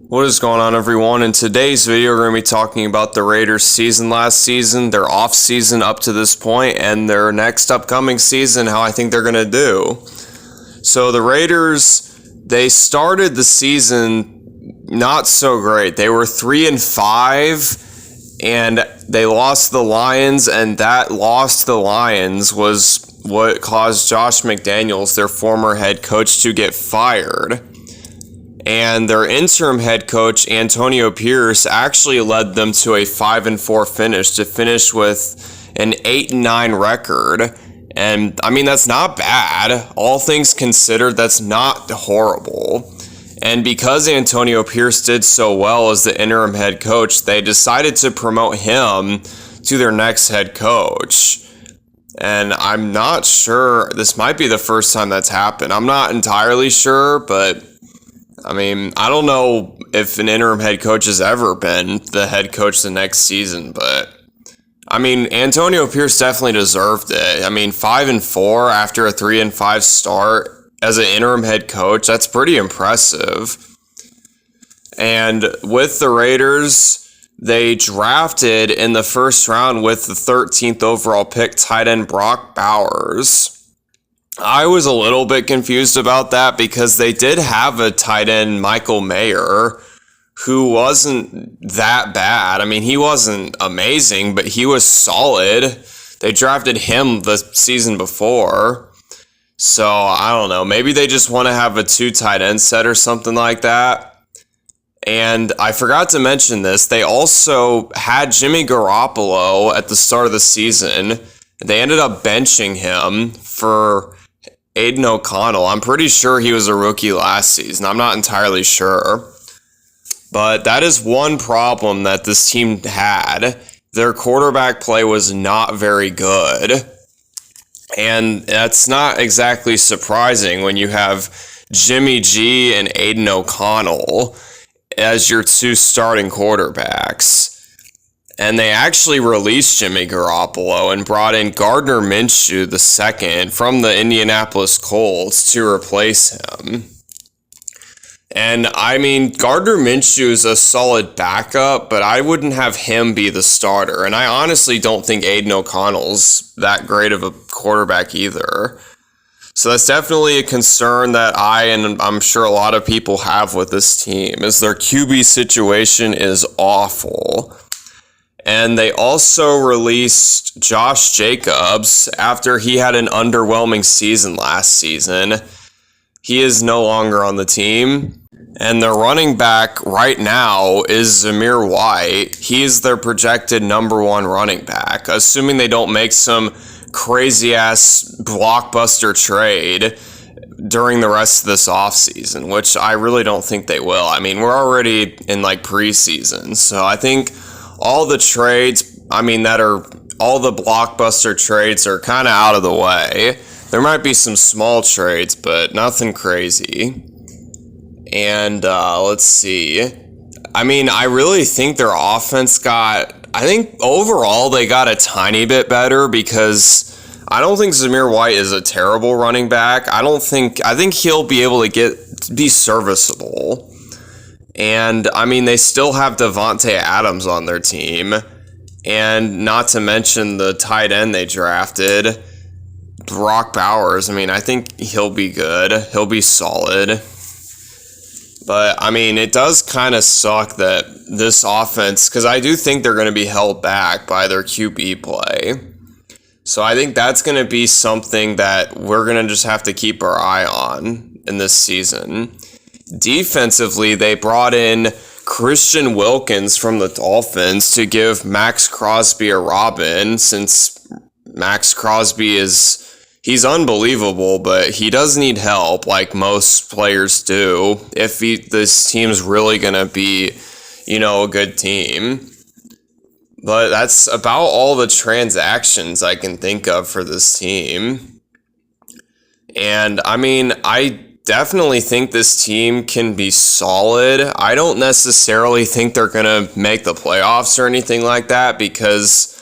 What is going on, everyone? In today's video, we're going to be talking about the Raiders' season last season, their off season up to this point, and their next upcoming season, how I think they're going to do. So the Raiders, they started the season not so great. They were 3-5, and they lost the Lions, and that loss to the Lions was what caused Josh McDaniels, their former head coach, to get fired. And their interim head coach, Antonio Pierce, actually led them to a 5-4 finish, to finish with an 8-9 record. And I mean, that's not bad. All things considered, that's not horrible. And because Antonio Pierce did so well as the interim head coach, they decided to promote him to their next head coach. And I'm not sure, this might be the first time that's happened. I'm not entirely sure, but I mean, I don't know if an interim head coach has ever been the head coach the next season, but I mean, Antonio Pierce definitely deserved it. I mean, 5-4 after a 3-5 start as an interim head coach, that's pretty impressive. And with the Raiders, they drafted in the first round with the 13th overall pick tight end Brock Bowers. I was a little bit confused about that because they did have a tight end, Michael Mayer, who wasn't that bad. I mean, he wasn't amazing, but he was solid. They drafted him the season before. So, I don't know. Maybe they just want to have a 2 tight end set or something like that. And I forgot to mention this. They also had Jimmy Garoppolo at the start of the season. They ended up benching him for Aiden O'Connell. I'm pretty sure he was a rookie last season. I'm not entirely sure. But that is one problem that this team had. Their quarterback play was not very good. And that's not exactly surprising when you have Jimmy G and Aiden O'Connell as your 2 starting quarterbacks. And they actually released Jimmy Garoppolo and brought in Gardner Minshew II from the Indianapolis Colts to replace him. And I mean, Gardner Minshew is a solid backup, but I wouldn't have him be the starter. And I honestly don't think Aiden O'Connell's that great of a quarterback either. So that's definitely a concern that and I'm sure a lot of people have with this team, is their QB situation is awful. And they also released Josh Jacobs after he had an underwhelming season last season. He is no longer on the team. And their running back right now is Zamir White. He's their projected number 1 running back, assuming they don't make some crazy-ass blockbuster trade during the rest of this offseason, which I really don't think they will. I mean, we're already in preseason, so I think all the trades, all the blockbuster trades are kind of out of the way. There might be some small trades, but nothing crazy. And let's see. I mean, I really think their offense I think overall they got a tiny bit better, because I don't think Zamir White is a terrible running back. I think he'll be able to be serviceable. And, I mean, they still have Devontae Adams on their team. And not to mention the tight end they drafted, Brock Bowers. I mean, I think he'll be good. He'll be solid. But, I mean, it does kind of suck that this offense, because I do think they're going to be held back by their QB play. So I think that's going to be something that we're going to just have to keep our eye on in this season. Defensively, they brought in Christian Wilkins from the Dolphins to give Max Crosby a Robin, since Max Crosby he's unbelievable, but he does need help like most players do if this team's really going to be, a good team. But that's about all the transactions I can think of for this team. And, I mean, I definitely think this team can be solid. I don't necessarily think they're going to make the playoffs or anything like that, because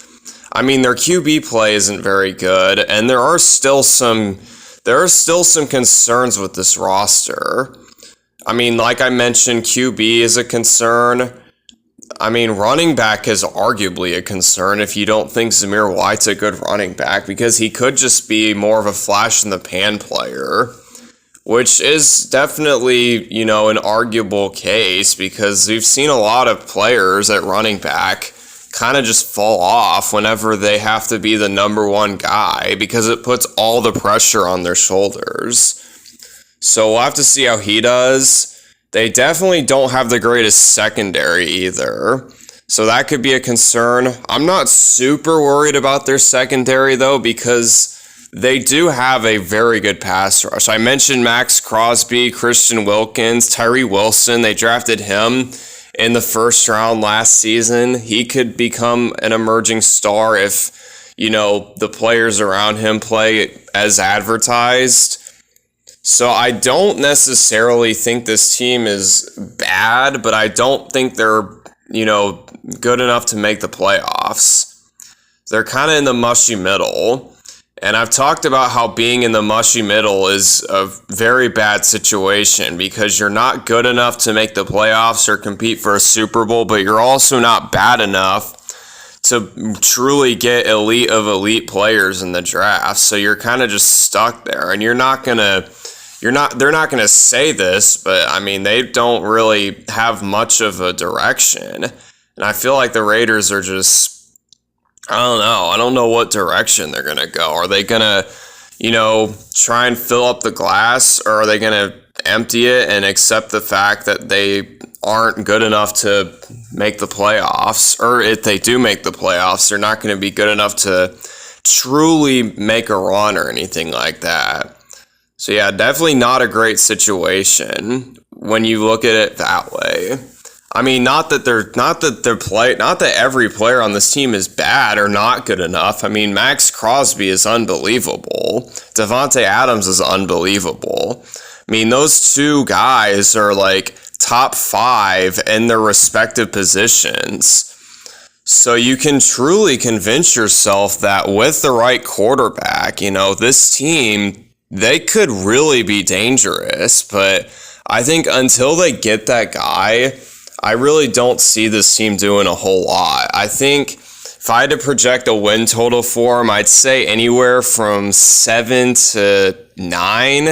I mean, their QB play isn't very good, and there are still some concerns with this roster. I mean, like I mentioned, QB is a concern. I mean, running back is arguably a concern if you don't think Zamir White's a good running back, because he could just be more of a flash in the pan player, which is definitely, an arguable case, because we've seen a lot of players at running back kind of just fall off whenever they have to be the number one guy, because it puts all the pressure on their shoulders. So we'll have to see how he does. They definitely don't have the greatest secondary either, so that could be a concern. I'm not super worried about their secondary, though, because they do have a very good pass rush. I mentioned Max Crosby, Christian Wilkins, Tyree Wilson. They drafted him in the first round last season. He could become an emerging star if, the players around him play as advertised. So I don't necessarily think this team is bad, but I don't think they're, good enough to make the playoffs. They're kind of in the mushy middle. And I've talked about how being in the mushy middle is a very bad situation, because you're not good enough to make the playoffs or compete for a Super Bowl, but you're also not bad enough to truly get elite of elite players in the draft. So you're kind of just stuck there, and they're not going to say this, but I mean, they don't really have much of a direction. And I feel like the Raiders are just, I don't know. I don't know what direction they're going to go. Are they going to, try and fill up the glass, or are they going to empty it and accept the fact that they aren't good enough to make the playoffs? Or if they do make the playoffs, they're not going to be good enough to truly make a run or anything like that. So yeah, definitely not a great situation when you look at it that way. I mean, not that every player on this team is bad or not good enough. I mean, Max Crosby is unbelievable. Devontae Adams is unbelievable. I mean, those two guys are like top 5 in their respective positions. So you can truly convince yourself that with the right quarterback, this team, they could really be dangerous. But I think until they get that guy, I really don't see this team doing a whole lot. I think if I had to project a win total for them, I'd say anywhere from 7 to 9.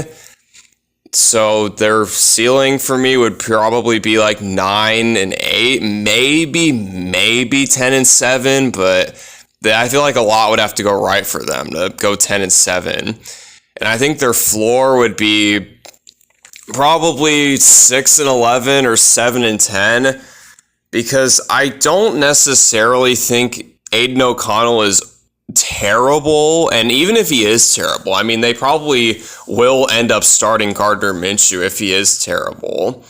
So their ceiling for me would probably be like 9 and 8, maybe 10 and 7, but I feel like a lot would have to go right for them to go 10 and 7. And I think their floor would be probably 6 and 11 or 7 and 10, because I don't necessarily think Aiden O'Connell is terrible. And even if he is terrible, I mean, they probably will end up starting Gardner Minshew if he is terrible.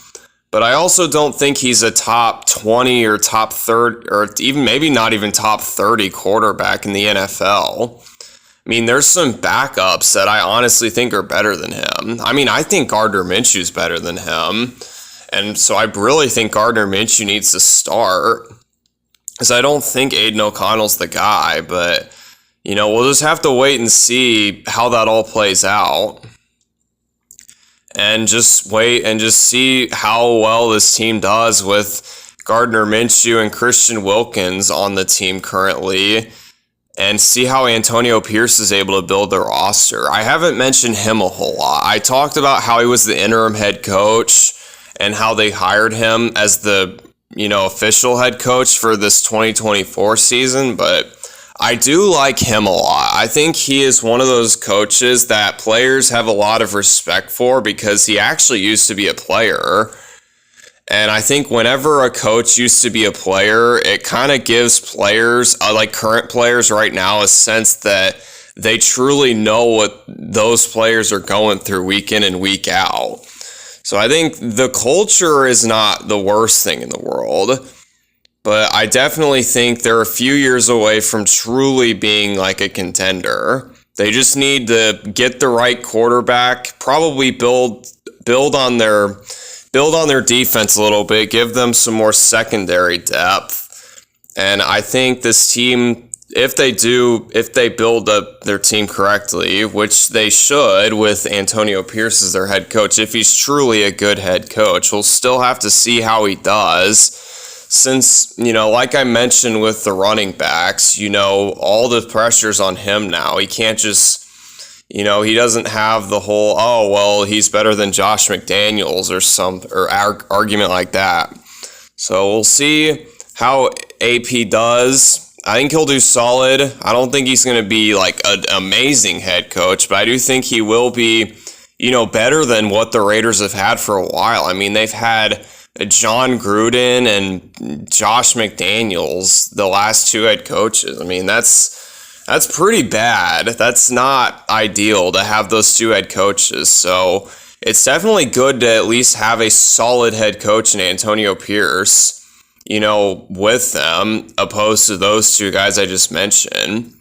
But I also don't think he's a top 20 or top 30, or even maybe not even top 30 quarterback in the NFL. I mean, there's some backups that I honestly think are better than him. I mean, I think Gardner Minshew's better than him. And so I really think Gardner Minshew needs to start, because I don't think Aiden O'Connell's the guy. But, we'll just have to wait and see how that all plays out. And just wait and just see how well this team does with Gardner Minshew and Christian Wilkins on the team currently, and see how Antonio Pierce is able to build the roster. I haven't mentioned him a whole lot. I talked about how he was the interim head coach and how they hired him as the, official head coach for this 2024 season, but I do like him a lot. I think he is one of those coaches that players have a lot of respect for, because he actually used to be a player. And I think whenever a coach used to be a player, it kind of gives players, like current players right now, a sense that they truly know what those players are going through week in and week out. So I think the culture is not the worst thing in the world, but I definitely think they're a few years away from truly being like a contender. They just need to get the right quarterback, probably build on their defense a little bit, give them some more secondary depth. And I think this team if they build up their team correctly, which they should with Antonio Pierce as their head coach, if he's truly a good head coach, we'll still have to see how he does. Since, like I mentioned with the running backs, all the pressure's on him now. He can't just, he doesn't have the whole, oh, well, he's better than Josh McDaniels or argument like that. So we'll see how AP does. I think he'll do solid. I don't think he's going to be like an amazing head coach, but I do think he will be, better than what the Raiders have had for a while. I mean, they've had John Gruden and Josh McDaniels, the last two head coaches. I mean, that's pretty bad. That's not ideal to have those two head coaches. So it's definitely good to at least have a solid head coach in Antonio Pierce, with them, opposed to those two guys I just mentioned.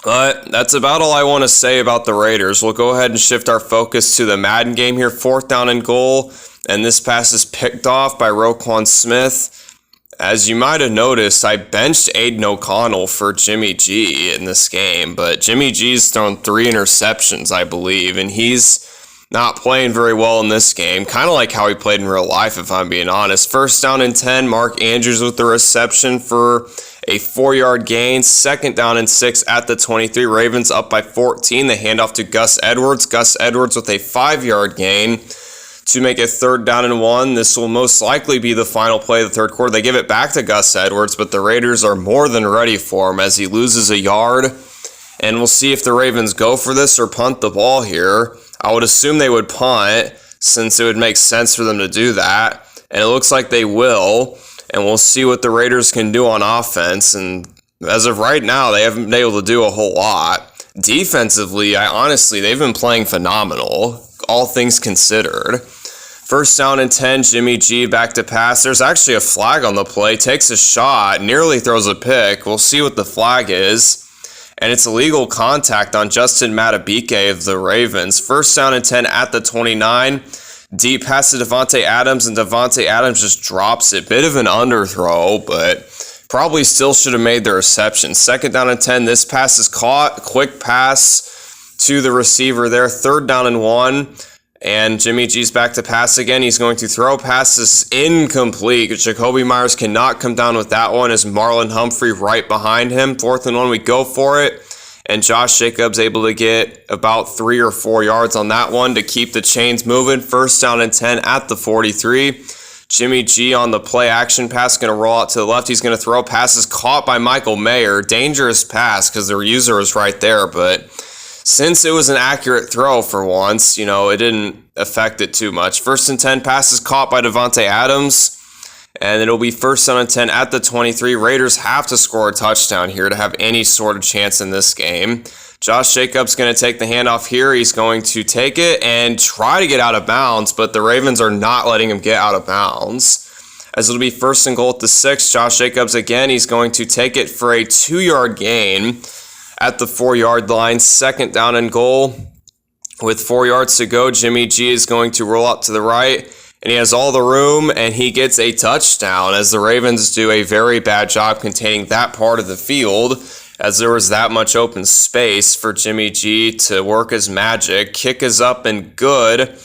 But that's about all I want to say about the Raiders. We'll go ahead and shift our focus to the Madden game here. 4th down and goal. And this pass is picked off by Roquan Smith. As you might have noticed, I benched Aiden O'Connell for Jimmy G in this game, but Jimmy G's thrown 3 interceptions, I believe, and he's not playing very well in this game, kind of like how he played in real life, if I'm being honest. 1st down and 10, Mark Andrews with the reception for a 4-yard gain. 2nd down and 6 at the 23, Ravens up by 14. They hand off to Gus Edwards. Gus Edwards with a 5-yard gain to make it 3rd down and 1. This will most likely be the final play of the third quarter. They give it back to Gus Edwards, but the Raiders are more than ready for him as he loses a yard. And we'll see if the Ravens go for this or punt the ball here. I would assume they would punt, since it would make sense for them to do that. And it looks like they will. And we'll see what the Raiders can do on offense. And as of right now, they haven't been able to do a whole lot. Defensively, they've been playing phenomenal, all things considered. 1st down and 10, Jimmy G back to pass. There's actually a flag on the play. Takes a shot, nearly throws a pick. We'll see what the flag is. And it's illegal contact on Justin Matabike of the Ravens. 1st down and 10 at the 29. Deep pass to Davante Adams, and Davante Adams just drops it. Bit of an underthrow, but probably still should have made the reception. 2nd down and 10. This pass is caught. Quick pass to the receiver there. 3rd down and 1. And Jimmy G's back to pass again. He's going to throw passes incomplete. Jacoby Myers cannot come down with that one as Marlon Humphrey right behind him. 4th and 1, we go for it. And Josh Jacobs able to get about 3 or 4 yards on that one to keep the chains moving. 1st down and 10 at the 43. Jimmy G on the play action pass, going to roll out to the left. He's going to throw passes caught by Michael Mayer. Dangerous pass because the user is right there, but since it was an accurate throw for once, it didn't affect it too much. 1st and 10, passes caught by Davante Adams. And it'll be 1st down and 10 at the 23. Raiders have to score a touchdown here to have any sort of chance in this game. Josh Jacobs going to take the handoff here. He's going to take it and try to get out of bounds, but the Ravens are not letting him get out of bounds. As it'll be 1st and goal at the 6. Josh Jacobs again. He's going to take it for a 2-yard gain at the 4-yard line. 2nd down and goal. With 4 yards to go, Jimmy G is going to roll out to the right, and he has all the room, and he gets a touchdown as the Ravens do a very bad job containing that part of the field, as there was that much open space for Jimmy G to work his magic. Kick is up and good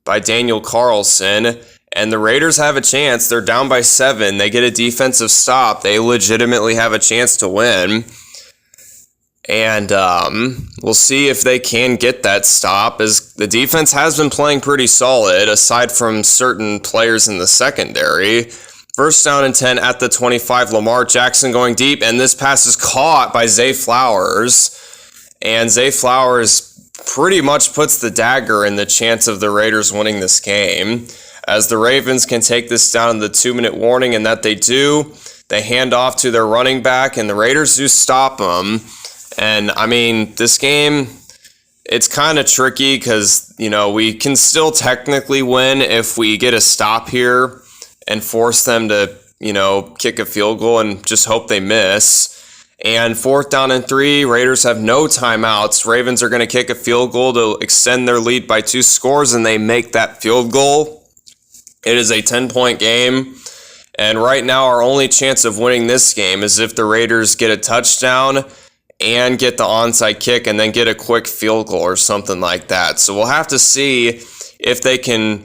by Daniel Carlson, and the Raiders have a chance. They're down by 7. They get a defensive stop. They legitimately have a chance to win. And we'll see if they can get that stop, as the defense has been playing pretty solid, aside from certain players in the secondary. 1st down and 10 at the 25. Lamar Jackson going deep, and this pass is caught by Zay Flowers. And Zay Flowers pretty much puts the dagger in the chance of the Raiders winning this game, as the Ravens can take this down in the 2-minute warning, and that they do. They hand off to their running back, and the Raiders do stop them. And, this game, it's kind of tricky because, we can still technically win if we get a stop here and force them to, kick a field goal and just hope they miss. And 4th down and 3, Raiders have no timeouts. Ravens are going to kick a field goal to extend their lead by 2 scores, and they make that field goal. It is a 10-point game. And right now, our only chance of winning this game is if the Raiders get a touchdown and get the onside kick and then get a quick field goal or something like that. So we'll have to see if they can,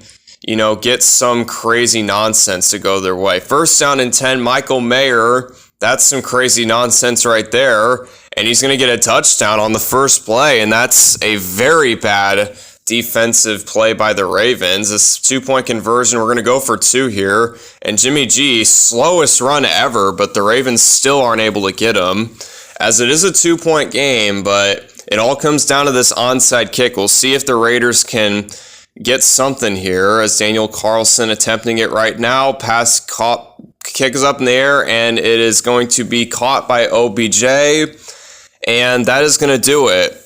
get some crazy nonsense to go their way. First down and 10, Michael Mayer. That's some crazy nonsense right there. And he's going to get a touchdown on the first play. And that's a very bad defensive play by the Ravens. This 2-point conversion, we're going to go for 2 here. And Jimmy G, slowest run ever, but the Ravens still aren't able to get him. As it is a 2-point game, but it all comes down to this onside kick. We'll see if the Raiders can get something here, as Daniel Carlson attempting it right now. Pass caught, kick is up in the air, and it is going to be caught by OBJ, and that is going to do it.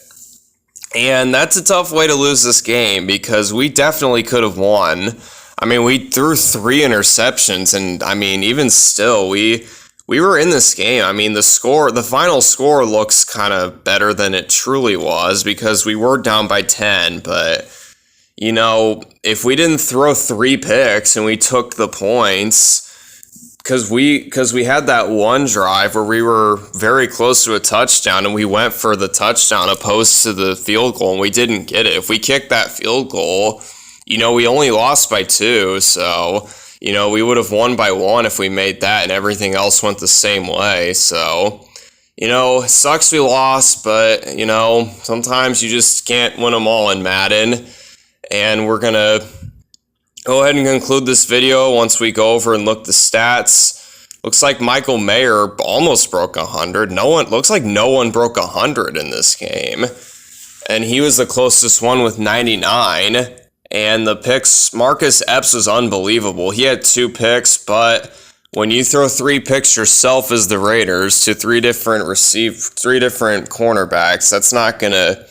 And that's a tough way to lose this game, because we definitely could have won. I mean, we threw 3 interceptions, and I mean, even still, we were in this game. I mean, the final score looks kind of better than it truly was, because we were down by 10, but if we didn't throw 3 picks and we took the points, because we had that one drive where we were very close to a touchdown and we went for the touchdown opposed to the field goal and we didn't get it. If we kicked that field goal, we only lost by 2, so we would have won by 1 if we made that, and everything else went the same way. So it sucks we lost, but sometimes you just can't win them all in Madden. And we're going to go ahead and conclude this video once we go over and look the stats. Looks like Michael Mayer almost broke 100. Looks like no one broke 100 in this game. And he was the closest one with 99. And the picks, Marcus Epps was unbelievable. He had 2 picks, but when you throw 3 picks yourself as the Raiders to 3 different cornerbacks, that's not going to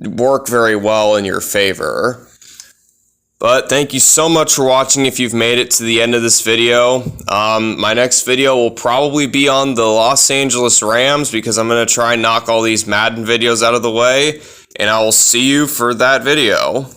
work very well in your favor. But thank you so much for watching if you've made it to the end of this video. My next video will probably be on the Los Angeles Rams, because I'm going to try and knock all these Madden videos out of the way. And I will see you for that video.